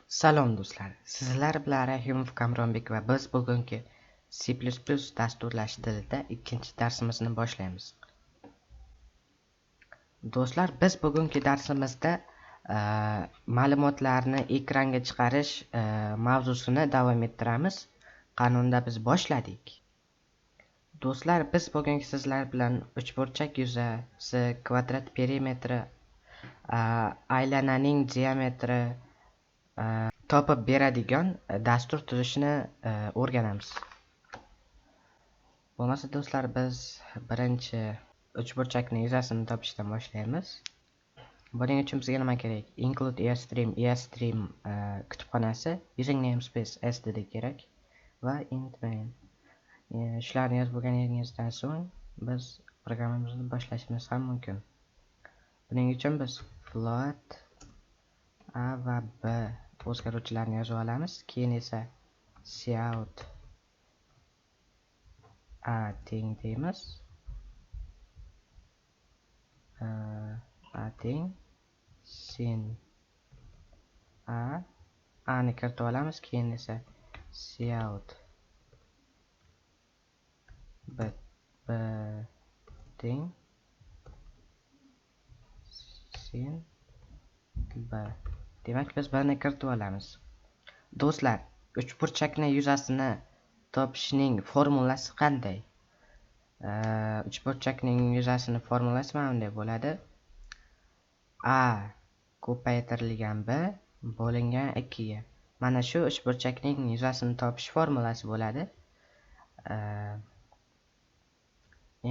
Salom do'stlar, sizlar bilan Rahimov Kamronbek va biz bugungi C++ dasturlash tilida ikkinchi darsimizni boshlaymiz. Do'stlar, biz bugungi darsimizda ma'lumotlarni ekranga chiqarish mavzusini davom ettiramiz. Qanunda biz boshladik. Do'stlar, biz bugun sizlar bilan uchburchak yuzasi, kvadrat perimetri, aylananing diametri topib beradigan dastur tuzishni o'rganamiz. Bo'lmasa do'stlar, biz birinchi uchburchakning yuzasini topishdan boshlaymiz. Buning uchun bizga nima kerak? Include EStream kutubxonasi using namespace std kerak va int main. Shularni yozib bo'lganingizdan so'ng biz programmamizni boshlashimiz ham mumkin. Buning uchun biz float a va b o'zgaruvchilarni yozib olamiz. Keyin esa cout a teng deymiz. A teng sin a ni kiritib olamiz. Keyin esa cout b teng sin b. Demak, biz buni kiritib olamiz. Do'stlar, uchburchakning yuzasini topishning formulasi qanday? Uchburchakning yuzasini formulasi mana bunday bo'ladi. A ko'paytirilgan b bo'lingan 2 ga. Mana shu uchburchakning yuzasini topish formulasi bo'ladi.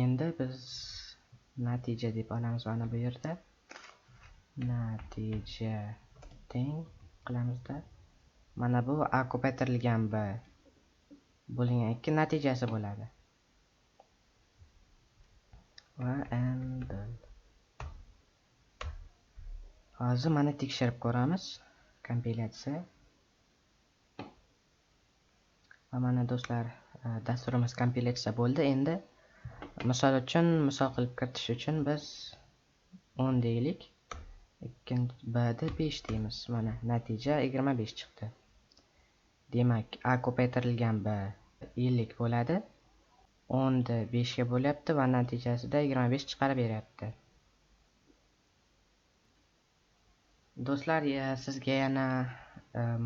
Endi biz natija deb olamiz mana bu yerda. Natija teng qilamizda. Mana bu a ko'paytirilgan b bo'lingan 2 natijasi bo'ladi. Va endi hozir mana tekshirib ko'ramiz. Kompilyatsiya. Va mana do'stlar, dasturimiz kompilyatsiya bo'ldi. Endi misol qilib kiritish uchun biz 10 deylik. Ikkinchi b'da 5 deymiz. Mana natija 25 chiqdi. Demak, a ko'paytirilgan b 50 bo'ladi. 10 ni 5 ga bo'lyapti va natijasida 25 chiqarib beryapti. Do'stlar, sizga yana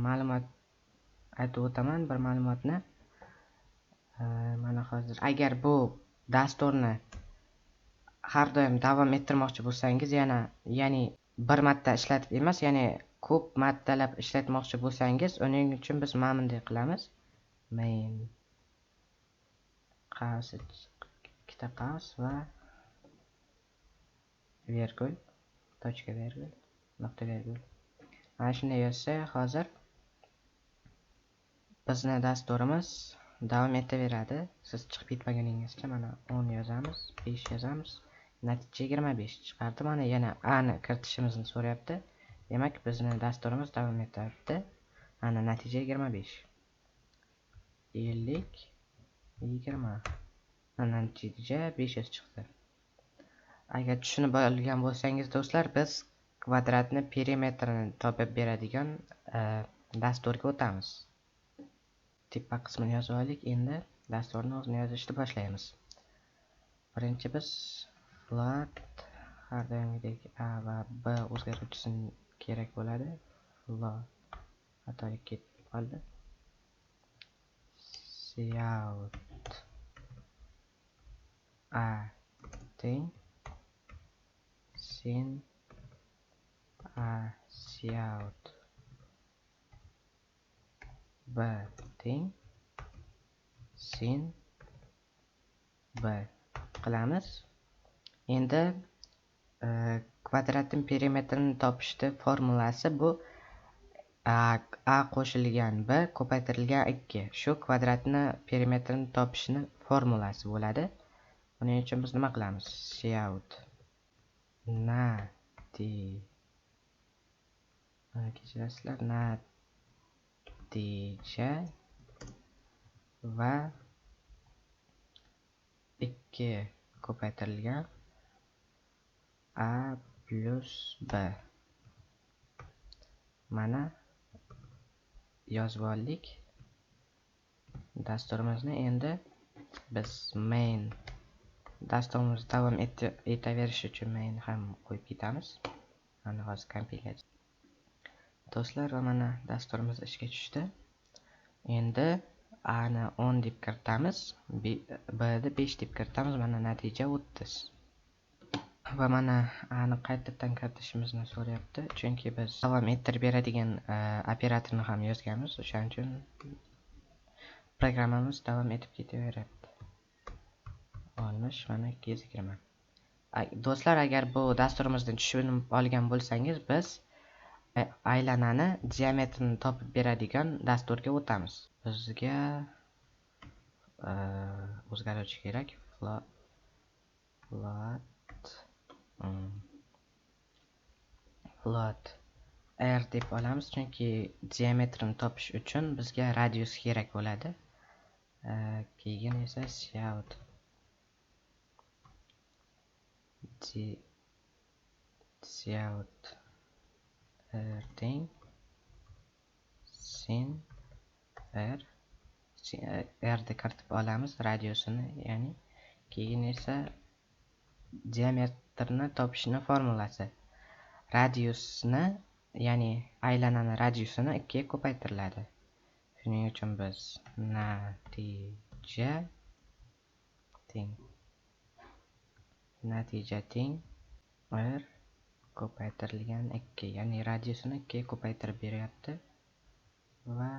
ma'lumot aytib o'taman, bir ma'lumotni. Mana hozir agar bu dasturni har doim davom ettirmoqchi bo'lsangiz, ya'ni bir marta ishlatib emas, ya'ni ko'p martalab ishlatmoqchi bo'lsangiz, uning uchun biz mana bunday qilamiz. Main qaus, ikkita qaus va virgul, tochka virgul, nuqta virgul. Mana shunday yozsa, hozir bizni dasturimiz davom etaveradi. Siz chiqib ketmaguningizcha mana 10 yozamiz, 5 yozamiz. Natija 25 chiqardi. Mana yana a ni kiritishimizni so'rayapti. Demak, bizni dasturimiz davom etyapti. Mana natija 25. 50 20. Mana natija 500 chiqdi. Agar tushunib olgan bo'lsangiz do'stlar, biz kvadratni perimetrini topib beradigan dasturga o'tamiz. Tipa qismini yozib olaylik. Endi dasturni o'zini yozishni boshlaymiz. Birinchi biz float har doimgidek a va b o'zgaruvchisi kerak bo'ladi. Float xatolik ketib qoldi. Cout a teng sin a cout b teng sin b qilamiz. Endi kvadratning perimetrini topishni formulasi bu a qo'shilgan b ko'paytirilgan 2. Shu kvadratni perimetrini topishni formulasi bo'ladi. Buning uchun biz nima qilamiz? Cout natija va 2 ko'paytirilgan a plus b. Mana yozib oldik. Dasturimizni endi biz main dasturimiz davom etaverishi uchun main ham qo'yib ketamiz. Mana hozir kompilyatsiya. Do'stlar, va mana dasturimiz ishga tushdi. Endi A ni 10 deb kiritamiz, B ni 5 deb kiritamiz. Mana natija 30. Va mana A ni qaytadan kiritishimizni so'rayapti, chunki biz davom ettirib beradigan operatorni ham yozganmiz. O'shaning uchun programmamiz davom etib ketaveryapti. Olmish mana 220. Do'stlar, agar bu dasturimizdan tushunib olgan bo'lsangiz, biz aylanani diametrini topib beradigan dasturga o'tamiz. Bizga o'zgaruvchi kerak. Float r deb olamiz, chunki diametrini topish uchun bizga radius kerak bo'ladi. Keyin esa shout teng sin r ni kiritib olamiz, radiusini, ya'ni keyin esa diametrni topishni formulasi. Radiusni, ya'ni aylanani radiusini 2 ga ko'paytiriladi. Shuning uchun biz natija teng r ko'paytirilgan 2, ya'ni radiusini 2 ga ko'paytirib beryapti. Va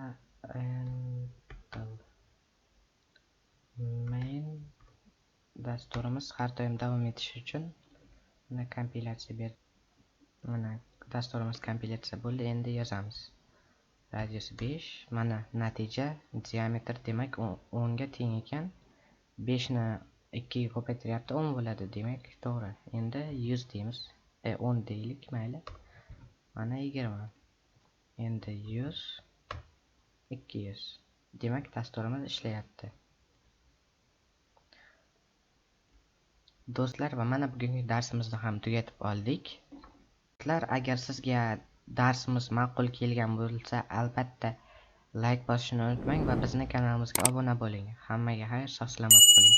main dasturimiz har doim davom etishi uchun mana kompilyatsiya berdi. Mana dasturimiz kompilyatsiya bo'ldi. Endi yozamiz. Radius 5, mana natija diametr, demak 10 ga teng ekan. 5 ni 2 ga ko'paytiryapti, 10 bo'ladi, demak to'g'ri. Endi 100 deymiz. 10 deylik, mayli. Mana 20. Endi 100, 200. Demak dasturimiz ishlayapti. Do'stlar, va mana bugungi darsimizni ham tugatib oldik. Do'stlar, agar sizga darsimiz ma'qul kelgan bo'lsa, albatta like bosishni unutmang va bizning kanalimizga obuna bo'ling. Hammaga xayr, sog' salomat bo'ling.